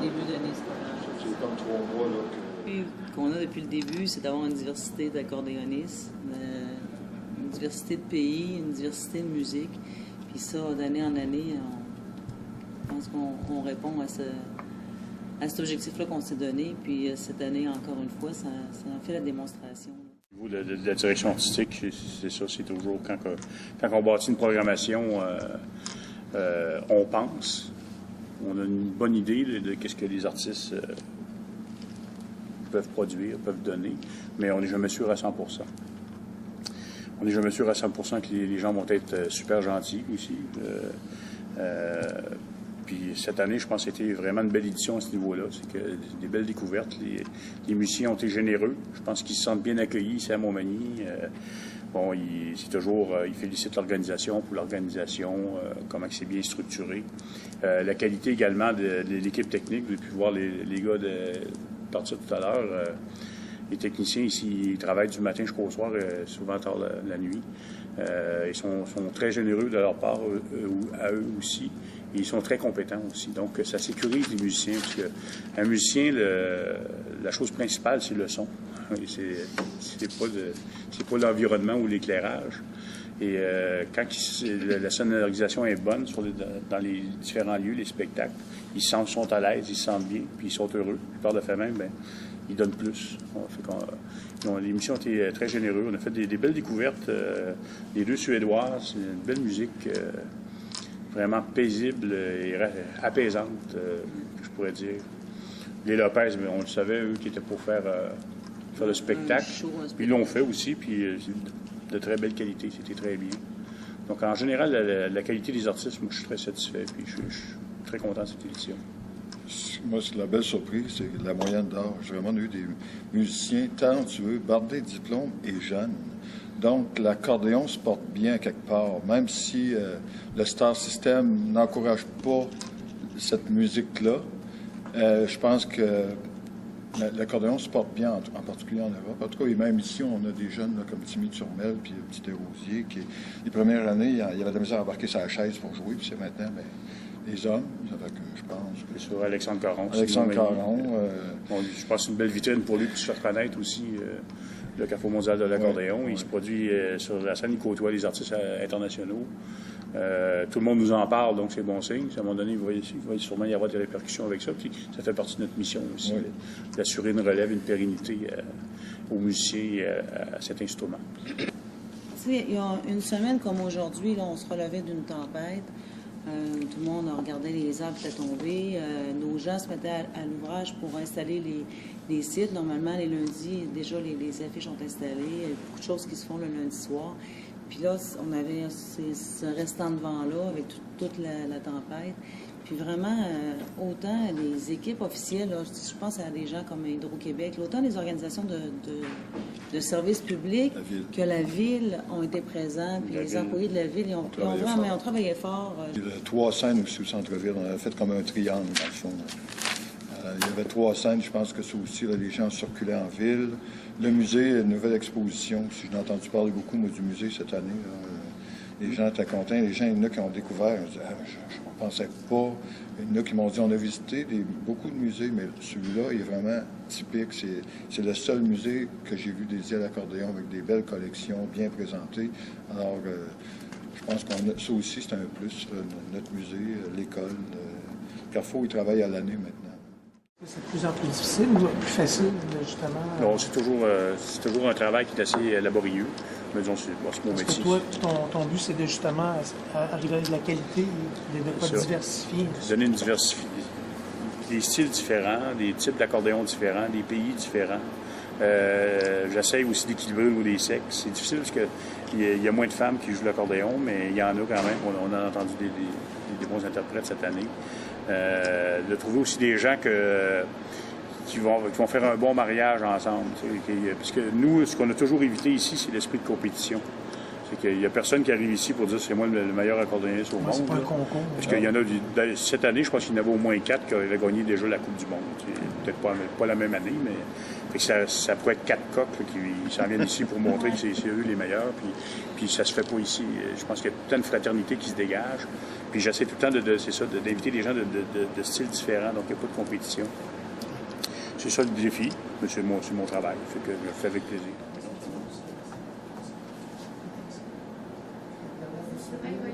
début d'année scolaire. C'est comme 3 mois là, Qu'on a depuis le début, c'est d'avoir une diversité d'accordéonistes, une diversité de pays, une diversité de musique. Puis ça, d'année en année, je pense qu'on répond à cet objectif-là qu'on s'est donné. Puis cette année, encore une fois, ça a fait la démonstration. Au niveau de la direction artistique, c'est ça, c'est toujours quand on bâtit une programmation, on pense, on a une bonne idée de qu'est-ce que les artistes peuvent produire, peuvent donner, mais on n'est jamais sûr à 100%. On n'est jamais sûr à 100% que les gens vont être super gentils aussi. Puis cette année, je pense que c'était vraiment une belle édition à ce niveau-là. C'est que des belles découvertes. Les musiciens ont été généreux. Je pense qu'ils se sentent bien accueillis ici à Montmagny. Ils félicitent l'organisation pour l'organisation, comment c'est bien structuré. La qualité également de l'équipe technique. Vous avez pu voir les gars partir tout à l'heure. Les techniciens ici, ils travaillent du matin jusqu'au soir, souvent tard la nuit. Ils sont très généreux de leur part, à eux aussi. Et ils sont très compétents aussi. Donc, ça sécurise les musiciens. Parce qu'un musicien, la chose principale, c'est le son. C'est pas l'environnement ou l'éclairage. Et quand la sonorisation est bonne dans les différents lieux, les spectacles, ils sont à l'aise, ils se sentent bien, puis ils sont heureux. Puis par le fait même, ils donnent plus. Les musiciens ont été très généreux. On a fait des belles découvertes. Les deux Suédois, c'est une belle musique vraiment paisible et apaisante, je pourrais dire. Les Lopez, on le savait, eux, qui étaient pour faire le spectacle. Puis ils l'ont fait aussi, puis de très belle qualité, c'était très bien. Donc en général, la qualité des artistes, moi je suis très satisfait, puis je suis très content de cette édition. Moi, c'est la belle surprise, c'est la moyenne d'âge. J'ai vraiment eu des musiciens talentueux, bardés de diplômes et jeunes. Donc, l'accordéon se porte bien quelque part, même si le Star System n'encourage pas cette musique-là. Je pense que l'accordéon se porte bien, en particulier en Europe. En tout cas, et même ici, on a des jeunes là, comme Timmy Turmel puis Petit Desrosiers, qui, les premières années, il y avait de la misère à embarquer sa chaise pour jouer, puis c'est maintenant, les hommes, avec, je pense. C'est sur Alexandre Caron. Alexandre Caron. Je pense que c'est une belle vitrine pour lui de se faire connaître aussi. Le Carrefour mondial de l'accordéon. Il se produit sur la scène, il côtoie les artistes internationaux. Tout le monde nous en parle, donc c'est bon signe. À un moment donné, il va sûrement y avoir des répercussions avec ça. Puis ça fait partie de notre mission aussi, d'assurer une relève, une pérennité aux musiciens et à cet instrument. Il y a une semaine comme aujourd'hui, on se relevait d'une tempête. Tout le monde a regardé les arbres qui étaient tombés. Nos gens se mettaient à l'ouvrage pour installer les sites. Normalement, les lundis, déjà, les affiches sont installées. Il y a beaucoup de choses qui se font le lundi soir. Puis là, on avait ce restant de vent-là avec toute la tempête. Puis vraiment, autant les équipes officielles, là, je pense à des gens comme Hydro-Québec, autant les organisations de services publics que la Ville ont été présents, puis les employés de la Ville, ils ont travaillé fort. Il y a 3 scènes aussi au centre-ville. On a fait comme un triangle, dans le fond. Il y avait 3 scènes, je pense que ça aussi, là, les gens circulaient en ville. Le musée, une nouvelle exposition. Si j'ai entendu parler beaucoup, moi, du musée cette année, là, les gens étaient contents. Les gens, il y en a qui ont découvert. Je ne pensais pas. Il y en a qui m'ont dit, on a visité beaucoup de musées, mais celui-là, il est vraiment typique. C'est le seul musée que j'ai vu dédié à l'accordéon avec des belles collections bien présentées. Alors, je pense qu'on a ça aussi, c'est un plus, notre musée, l'école. Carrefour, il travaille à l'année maintenant. C'est de plus en plus difficile ou plus facile, justement? Non, c'est toujours un travail qui est assez laborieux. Mais disons, c'est mon métier. Toi, ton but, c'est de justement arriver avec de la qualité et de ne pas diversifier. Donner une diversification. Des styles différents, des types d'accordéons différents, des pays différents. J'essaye aussi d'équilibrer au niveau des sexes. C'est difficile parce qu'il y a moins de femmes qui jouent l'accordéon, mais il y en a quand même. On a entendu des bons interprètes cette année. De trouver aussi des gens qui vont faire un bon mariage ensemble. Parce que nous, ce qu'on a toujours évité ici, c'est l'esprit de compétition. Il n'y a personne qui arrive ici pour dire c'est moi le meilleur accordéoniste au monde. C'est pas un concours. Parce qu'il y en a, cette année, je pense qu'il y en avait au moins 4 qui avaient gagné déjà la Coupe du Monde. Peut-être pas la même année, mais ça pourrait être 4 coqs là, qui s'en viennent ici pour montrer que c'est eux les meilleurs. Puis ça se fait pas ici. Je pense qu'il y a tout le temps une fraternité qui se dégage. Puis j'essaie tout le temps d'inviter des gens de styles différents, donc il n'y a pas de compétition. C'est ça le défi, mais c'est mon travail. Fait que je le fais avec plaisir. Oui, oui.